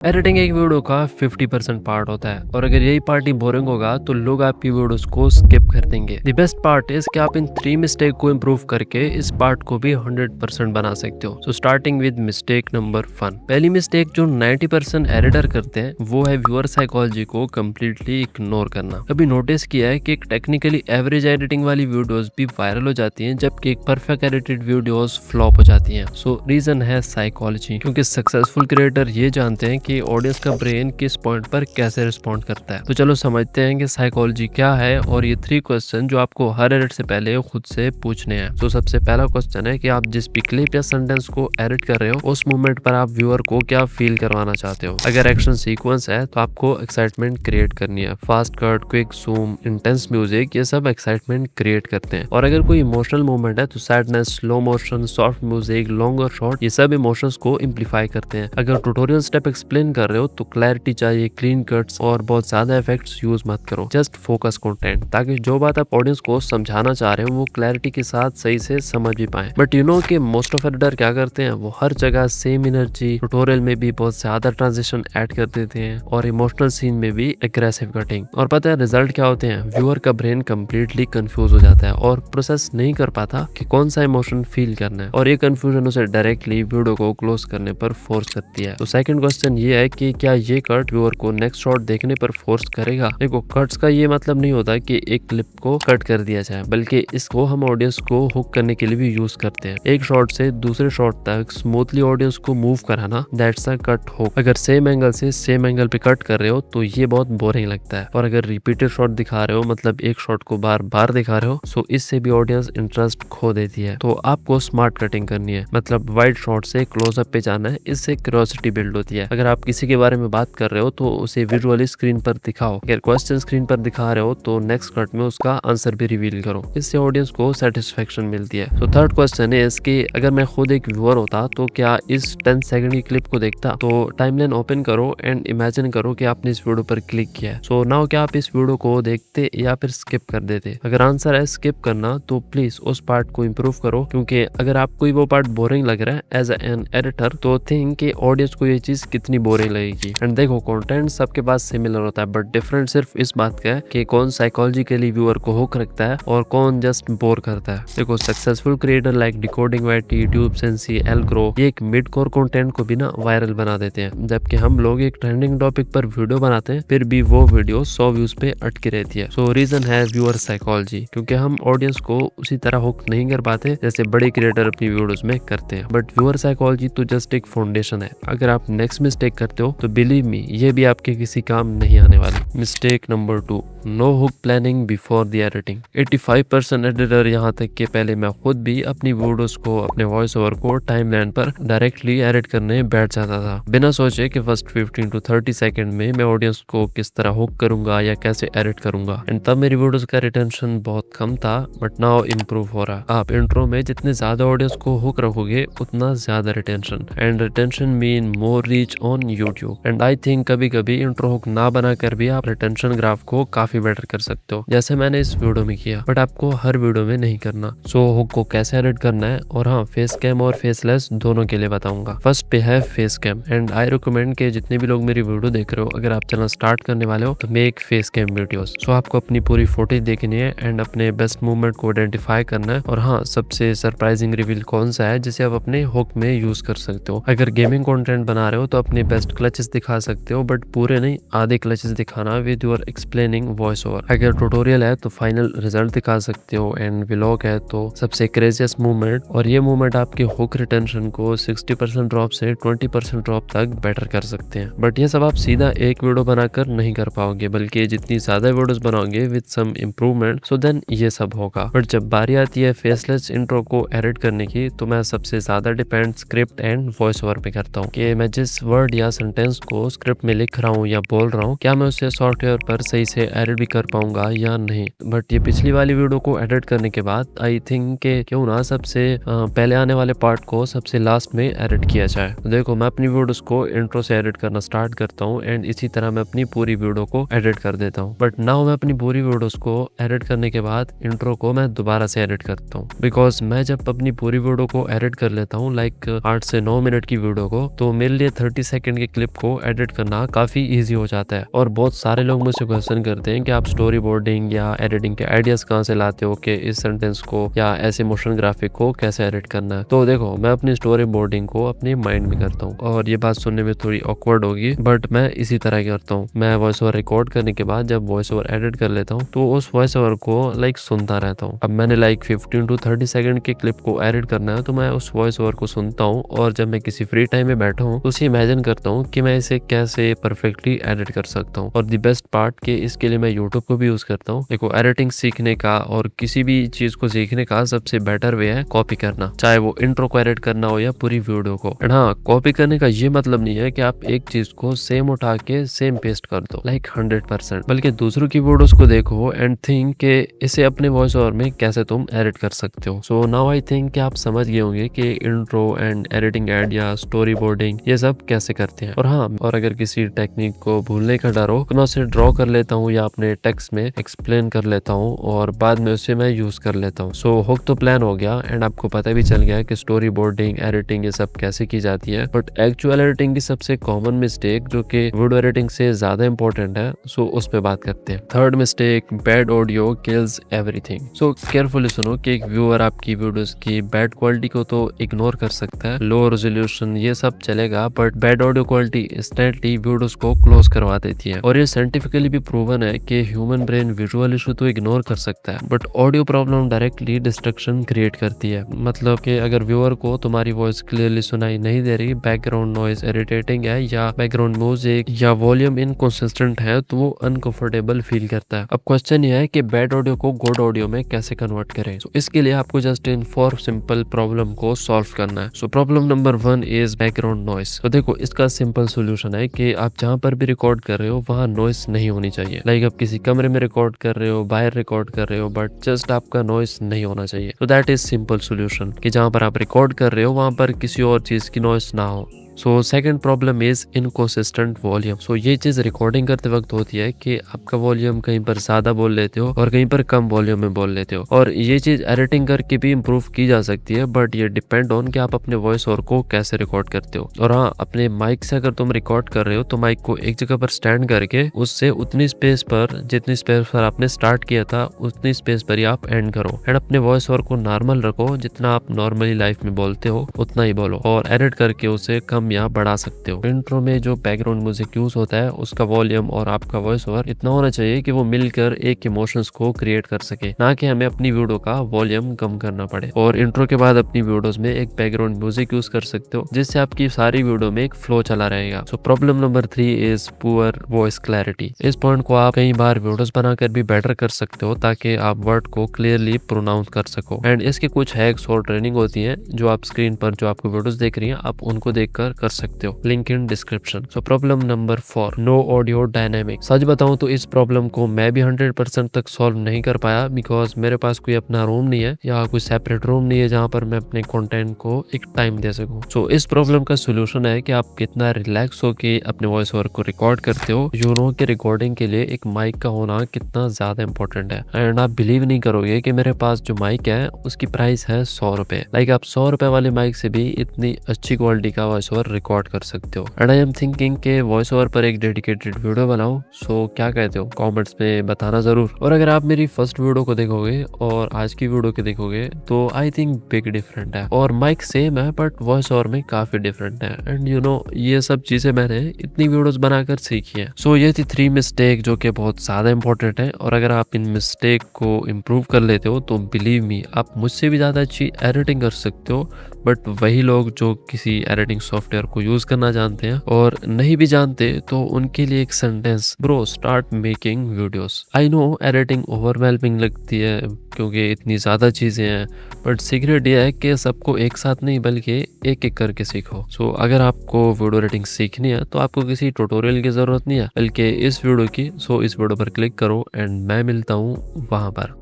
Editing एक video का 50% part होता है और अगर यही पार्ट ही बोरिंग होगा तो लोग आपकी वीडियोस को स्किप कर देंगे। द बेस्ट पार्ट इज कि आप इन 3 मिस्टेक को इम्प्रूव करके इस पार्ट को भी 100% बना सकते हो। So starting with mistake number 1। पहली मिस्टेक जो 90% एडिटर करते हैं वो है व्यूअर साइकोलॉजी को कम्प्लीटली इग्नोर करना। कभी नोटिस किया है कि एक टेक्निकली एवरेज एडिटिंग वाली वीडियोस भी वायरल हो जाती हैं जबकि एक परफेक्ट एडिटेड वीडियोस फ्लॉप हो जाती हैं। सो रीजन है साइकोलॉजी, क्योंकि सक्सेसफुल क्रिएटर ये जानते हैं कि ऑडियंस का ब्रेन किस पॉइंट पर कैसे रिस्पॉन्ड करता है। तो चलो समझते हैं कि साइकोलॉजी क्या है और ये 3 क्वेश्चन जो आपको हर एडिट से पहले खुद से पूछने हैं। तो सबसे पहला क्वेश्चन है कि आप जिस भी क्लिप या सेंटेंस को एडिट कर रहे हो उस मोमेंट पर आप व्यूअर को क्या फील करवाना चाहते हो। अगर एक्शन सीक्वेंस है तो आपको एक्साइटमेंट क्रिएट करनी है। Fast cut, quick zoom, intense music, ये सब एक्साइटमेंट क्रिएट करते हैं। और अगर कोई इमोशनल मोमेंट है तो sadness, slow motion, soft music, long और शॉर्ट, ये सब इमोशंस को इम्प्लीफाई करते हैं। अगर ट्यूटोरियल स्टेप एक्सप्लेन कर रहे हो तो क्लैरिटी चाहिए, क्लीन कट्स और बहुत ज्यादा इफेक्ट्स यूज मत करो। जस्ट फोकस कंटेंट, ताकि जो बात आप ऑडियंस को समझाना चाह रहे हो वो क्लैरिटी के साथ सही से समझ भी पाए। बट यू नो कि मोस्ट ऑफ एडिटर क्या करते हैं, वो हर जगह सेम एनर्जी, ट्यूटोरियल में भी बहुत ज्यादा ट्रांजिशन ऐड कर देते हैं और इमोशनल सीन में भी एग्रेसिव कटिंग। और पता है रिजल्ट क्या होते हैं, व्यूअर का ब्रेन कम्प्लीटली कंफ्यूज हो जाता है और प्रोसेस नहीं कर पाता कि कौन सा इमोशन फील करना है, और ये कंफ्यूजन उसे डायरेक्टली वीडियो को क्लोज करने पर फोर्स करती है। तो सेकंड क्वेश्चन ये है कि क्या ये कट व्यूअर को नेक्स्ट शॉट देखने पर फोर्स करेगा। देखो, कट्स का ये मतलब नहीं होता कि एक क्लिप को कट कर दिया जाए, बल्कि इसको हम ऑडियंस को हुक करने के लिए भी यूज करते हैं। एक शॉट से दूसरे शॉट तक स्मूथली ऑडियंस को मूव कराना, दैट्स अ कट हुक। अगर सेम एंगल से सेम एंगल पे कट कर रहे हो तो ये बहुत बोरिंग लगता है, और अगर रिपीटेड शॉट दिखा रहे हो, मतलब एक शॉट को बार बार दिखा रहे हो, सो इससे भी ऑडियंस इंटरेस्ट खो देती है। तो आपको स्मार्ट कटिंग करनी है, मतलब वाइड शॉट से क्लोजअप पे जाना है, इससे क्यूरियोसिटी बिल्ड होती है। अगर आप किसी के बारे में बात कर रहे हो तो उसे विजुअली स्क्रीन पर दिखाओ। अगर क्वेश्चन स्क्रीन पर दिखा रहे हो तो नेक्स्ट कट में उसका आंसर भी रिवील करो, इससे ऑडियंस को सेटिस्फेक्शन मिलती है। तो थर्ड क्वेश्चन है इसकी, अगर मैं खुद एक व्यूअर होता तो क्या इस 10 सेकंड की क्लिप को देखता। तो टाइमलाइन ओपन करो एंड इमेजिन करो कि आपने इस वीडियो पर क्लिक किया है। सो नाउ क्या आप इस वीडियो को देखते या फिर स्किप कर देते। अगर आंसर है स्किप करना तो प्लीज उस पार्ट को इम्प्रूव करो, क्योंकि अगर आपको वो पार्ट बोरिंग लग रहा है एज एन एडिटर तो थिंक कि ऑडियंस को ये चीज कितनी बोरिंग लगेगी। एंड देखो, कंटेंट सबके पास सिमिलर होता है, बट डिफरेंट सिर्फ इस बात का है कि कौन साइकोलॉजिकली व्यूअर को हुक रखता है और कौन जस्ट बोर करता है। देखो, successful creator like decoding YT, YouTube sensei, Algrow, ये एक मिड कोर कंटेंट को भी ना वायरल बना देते हैं, जबकि हम लोग एक ट्रेंडिंग टॉपिक पर वीडियो बनाते हैं फिर भी वो वीडियो 100 व्यूज पे अटकी रहती है। सो रीजन है व्यूअर साइकोलॉजी, क्योंकि हम ऑडियंस को उसी तरह हुक नहीं कर पाते जैसे बड़े क्रिएटर अपनी वीडियोस में करते हैं। बट व्यूअर साइकोलॉजी तो जस्ट एक फाउंडेशन है। अगर आप नेक्स्ट मिस्टेक करते हो तो बिलीव मी, ये भी आपके किसी काम नहीं आने वाली। Mistake number 2, no hook planning before the editing. 85% editor, यहाँ तक कि पहले मैं खुद भी अपनी वीडियोस को, अपने वॉइस ओवर को टाइमलाइन पर डायरेक्टली एडिट करने बैठ जाता था, बिना सोचे कि फर्स्ट 15 to 30 सेकंड में मैं ऑडियंस को किस तरह हुक करूंगा या कैसे एडिट करूंगा। एंड तब मेरी वीडियोस का रिटेंशन बहुत कम था, बट नाउ इम्प्रूव हो रहा। आप इंट्रो में जितने ज्यादा ऑडियंस को हुक रखोगे उतना ज्यादा retention, and retention mean more reach on YouTube. And I think कभी कभी इंट्रो हुक ना बनाकर भी आप रिटेंशन ग्राफ को काफी बेटर कर सकते हो, जैसे मैंने इस वीडियो में किया। बट आपको हर वीडियो में नहीं करना। सो हुक को कैसे एडिट करना है, और हाँ, फेस कैम और फेसलेस दोनों के लिए बताऊंगा। फर्स्ट पे है face cam, and I recommend के जितने भी लोग मेरी वीडियो देख रहे हो, अगर आप चैनल स्टार्ट करने वाले हो तो मेक फेस कैम वीडियोस। सो आपको अपनी पूरी फुटेज देखनी है एंड अपने बेस्ट मूवमेंट को आइडेंटिफाई करना है, और हाँ, सबसे सरप्राइजिंग रिवील कौन सा है जिसे आप अपने हुक में यूज कर सकते हो। अगर गेमिंग कंटेंट बना रहे हो तो अपने बेस्ट क्लचेस दिखा सकते हो, बट पूरे नहीं, आधे क्लचेस दिखाना with your explaining voice over. अगर ट्यूटोरियल है तो फाइनल रिजल्ट दिखा सकते हो, एंड व्लॉग है तो सबसे क्रेजियस्ट मूवमेंट, और ये मूवमेंट आपके हुक रिटेंशन को 60% ड्रॉप से 20% ड्रॉप तक बेटर कर सकते हैं। बट ये सब आप सीधा एक वीडियो बनाकर नहीं कर पाओगे, बल्कि जितनी ज्यादा वीडियोस बनाओगे with some improvement, so then ये सब होगा। बट जब बारी आती है फेसलेस इंट्रो को एडिट करने की, तो मैं सबसे ज्यादा depend script and voice over पे करता हूँ कि मैं जिस वर्ड या सेंटेंस को स्क्रिप्ट में लिख रहा हूँ या बोल रहा हूँ, क्या मैं उसे सॉफ्टवेयर पर सही से एडिट भी कर पाऊंगा या नहीं। बट ये पिछली वाली वीडियो को एडिट करने के बाद आई थिंक के क्यों ना सबसे पहले आने वाले पार्ट को सबसे लास्ट में एडिट किया जाए। तो देखो, मैं अपनी वीडियोस को इंट्रो से एडिट करना स्टार्ट करता हूँ, एंड इसी तरह मैं अपनी पूरी वीडियो को एडिट कर देता हूँ। बट नाउ मैं अपनी पूरी वीडियोस को एडिट करने के बाद इंट्रो को मैं दोबारा से एडिट करता हूँ, बिकॉज मैं जब अपनी पूरी वीडियो को एडिट कर लेता हूँ, लाइक 8 से 9 मिनट की वीडियो को, तो मेरे लिए 30 सेकंड सेकंड के क्लिप को एडिट करना काफी इजी हो जाता है। और बहुत सारे लोग मुझसे क्वेश्चन करते हैं कि आप स्टोरी बोर्डिंग या एडिटिंग के आइडियाज कहाँ से लाते हो, कि इस सेंटेंस को या ऐसे मोशन ग्राफिक को कैसे एडिट करना है। तो देखो, मैं अपनी स्टोरी बोर्डिंग को अपने माइंड में करता हूँ, और ये बात सुनने में थोड़ी ऑकवर्ड होगी बट मैं इसी तरह करता हूँ। मैं वॉइस ओवर रिकॉर्ड करने के बाद जब वॉइस ओवर एडिट कर लेता हूँ तो उस वॉइस ओवर को सुनता रहता हूँ। अब मैंने 15 to 30 सेकंड के क्लिप को एडिट करना है, तो मैं उस वॉइस ओवर को सुनता हूँ, और जब मैं किसी फ्री टाइम में बैठा हूँ तो उसे इमेजिन करता हूँ कि मैं इसे कैसे परफेक्टली एडिट कर सकता हूँ। और द बेस्ट पार्ट के इसके लिए मैं यूट्यूब को भी यूज करता हूँ। देखो, एडिटिंग सीखने का और किसी भी चीज को सीखने का सबसे बेटर वे है कॉपी करना, चाहे वो इंट्रो को एडिट करना हो या पूरी वीडियो को। एंड हाँ, कॉपी करने का ये मतलब नहीं है कि आप एक चीज को सेम उठा के सेम पेस्ट कर दो 100%, बल्कि दूसरों की वीडियोस को देखो एंड थिंक के इसे अपने वॉइस ओवर में कैसे तुम एडिट कर सकते हो। सो नाउ आई थिंक कि आप समझ गए होंगे कि इंट्रो एंड एडिटिंग एड या स्टोरी बोर्डिंग ये सब कैसे करते हैं। और हाँ, और अगर किसी टेक्निक को भूलने का डर हो तो मैं उसे ड्रॉ कर लेता हूँ या अपने टेक्स्ट में एक्सप्लेन कर लेता हूँ, और बाद में उसे मैं यूज कर लेता हूँ। सो हुक तो प्लान हो गया एंड आपको पता भी चल गया कि स्टोरी बोर्डिंग, एडिटिंग ये सब कैसे की जाती है। बट एक्चुअल एडिटिंग की सबसे कॉमन मिस्टेक जो कि वीडियो एडिटिंग से ज्यादा इंपॉर्टेंट है, सो उस पे बात करते हैं। Third mistake, bad audio kills everything. सो केयरफुली सुनो कि एक व्यूअर आपकी वीडियोस की बैड क्वालिटी को तो इग्नोर कर सकता है, लो रेजोल्यूशन ये सब चलेगा, but bad audio quality instantly videos को क्लोज करवा देती है। और ये साइंटिफिकली भी प्रूवन है कि ह्यूमन ब्रेन विजुअल इशू तो इग्नोर कर सकता है, but audio problem directly destruction create करती है। मतलब कि अगर व्यूअर को तुम्हारी वॉइस क्लियरली सुनाई नहीं दे रही, बैकग्राउंड नॉइज इरिटेटिंग है, या बैकग्राउंड म्यूजिक या वॉल्यूम इनकंसिस्टेंट है, तो वो अनकंफर्टेबल फील करता है। अब क्वेश्चन ये है कि बैड ऑडियो को गुड ऑडियो में कैसे कन्वर्ट करें। So, इसके लिए आपको जस्ट इन 4 सिंपल प्रॉब्लम को सॉल्व करना है। सो problem number 1 is background noise. तो देखो, इसका सिंपल सोल्यूशन है कि आप जहाँ पर भी रिकॉर्ड कर रहे हो वहाँ नॉइस नहीं होनी चाहिए। आप किसी कमरे में रिकॉर्ड कर रहे हो, बाहर रिकॉर्ड कर रहे हो, बट जस्ट आपका नॉइस नहीं होना चाहिए। तो दैट इज सिंपल सोल्यूशन कि जहाँ पर आप रिकॉर्ड कर रहे हो वहाँ पर किसी और चीज की नॉइस ना हो। So second problem is inconsistent volume. So ये चीज रिकॉर्डिंग करते वक्त होती है कि आपका वॉल्यूम कहीं पर ज्यादा बोल लेते हो और कहीं पर कम वॉल्यूम में बोल लेते हो, और ये चीज एडिटिंग करके भी इम्प्रूव की जा सकती है, बट ये डिपेंड ऑन कि आप अपने वॉइस ओवर को कैसे रिकॉर्ड करते हो। और हाँ, अपने माइक से अगर तुम रिकॉर्ड कर रहे हो तो माइक को एक जगह पर स्टैंड करके उससे उतनी स्पेस पर, जितनी स्पेस पर आपने स्टार्ट किया था उतनी स्पेस पर ही आप एंड करो, एंड अपने वॉइस ओवर को नॉर्मल रखो, जितना आप नॉर्मली लाइफ में बोलते हो उतना ही बोलो, और एडिट करके उसे कम या बढ़ा सकते हो। इंट्रो में जो बैकग्राउंड म्यूजिक यूज होता है उसका वॉल्यूम और आपका वॉइस ओवर इतना होना चाहिए कि वो मिलकर एक इमोशंस को क्रिएट कर सके, ना कि हमें अपनी वीडियो का वॉल्यूम कम करना पड़े। और इंट्रो के बाद अपनी वीडियोस में एक बैकग्राउंड म्यूजिक यूज कर सकते हो, जिससे आपकी सारी वीडियो में एक फ्लो चला रहेगा। सो problem number 3 is poor voice clarity. इस पॉइंट को आप कई बार वीडियोस बनाकर भी बेटर कर सकते हो, ताकि आप वर्ड को क्लियरली प्रोनाउंस कर सको। एंड इसके कुछ हैक्स और ट्रेनिंग होती है जो आप स्क्रीन पर जो आपको वीडियोस देख रही हैं आप उनको देखकर कर सकते हो, link in description. So problem number 4, no audio dynamic. सच बताऊं तो इस प्रॉब्लम को मैं भी 100% तक सॉल्व नहीं कर पाया, बिकॉज मेरे पास कोई अपना रूम नहीं है या कोई सेपरेट रूम नहीं है जहां पर मैं अपने कंटेंट को एक टाइम दे सकूं। सो इस प्रॉब्लम का सोल्यूशन है कि आप कितना रिलैक्स होके अपने वॉइस ओवर को रिकॉर्ड करते हो। यू नो कि रिकॉर्डिंग के लिए एक माइक का होना कितना ज्यादा इंपॉर्टेंट है। एंड आप बिलीव नहीं करोगे कि मेरे पास जो माइक है उसकी प्राइस है 100 रुपए। आप 100 रुपए वाले माइक से भी इतनी अच्छी क्वालिटी का वॉइस ओवर रिकॉर्ड कर सकते हो। एंड आई एम थिंकिंग के वॉइस ओवर पर एक डेडिकेटेड वीडियो बनाऊं। सो क्या कहते हो, कमेंट्स में बताना जरूर। और अगर आप मेरी फर्स्ट वीडियो को देखोगे और आज की वीडियो को देखोगे तो आई थिंक बिग डिफरेंट है, और माइक सेम है बट वॉइस ओवर में काफी डिफरेंट है। एंड यू नो ये सब चीजें मैंने इतनी वीडियोस बनाकर सीखी है। सो ये थी 3 मिस्टेक जो कि बहुत ज्यादा इंपॉर्टेंट है, और अगर आप इन मिस्टेक को इम्प्रूव कर लेते हो तो बिलीव मी आप मुझसे भी ज्यादा अच्छी एडिटिंग कर सकते हो। बट वही लोग जो किसी एडिटिंग सॉफ्टवेयर को यूज करना जानते हैं और नहीं भी जानते तो उनके लिए एक sentence, bro start making videos. I know editing overwhelming लगती है क्योंकि इतनी ज्यादा चीजें हैं, बट सीक्रेट ये है कि सबको एक साथ नहीं बल्कि एक एक करके सीखो। सो अगर आपको वीडियो एडिटिंग सीखनी है तो आपको किसी ट्यूटोरियल की जरूरत नहीं है बल्कि इस वीडियो की। सो इस वीडियो पर क्लिक करो एंड मैं मिलता हूँ वहां पर।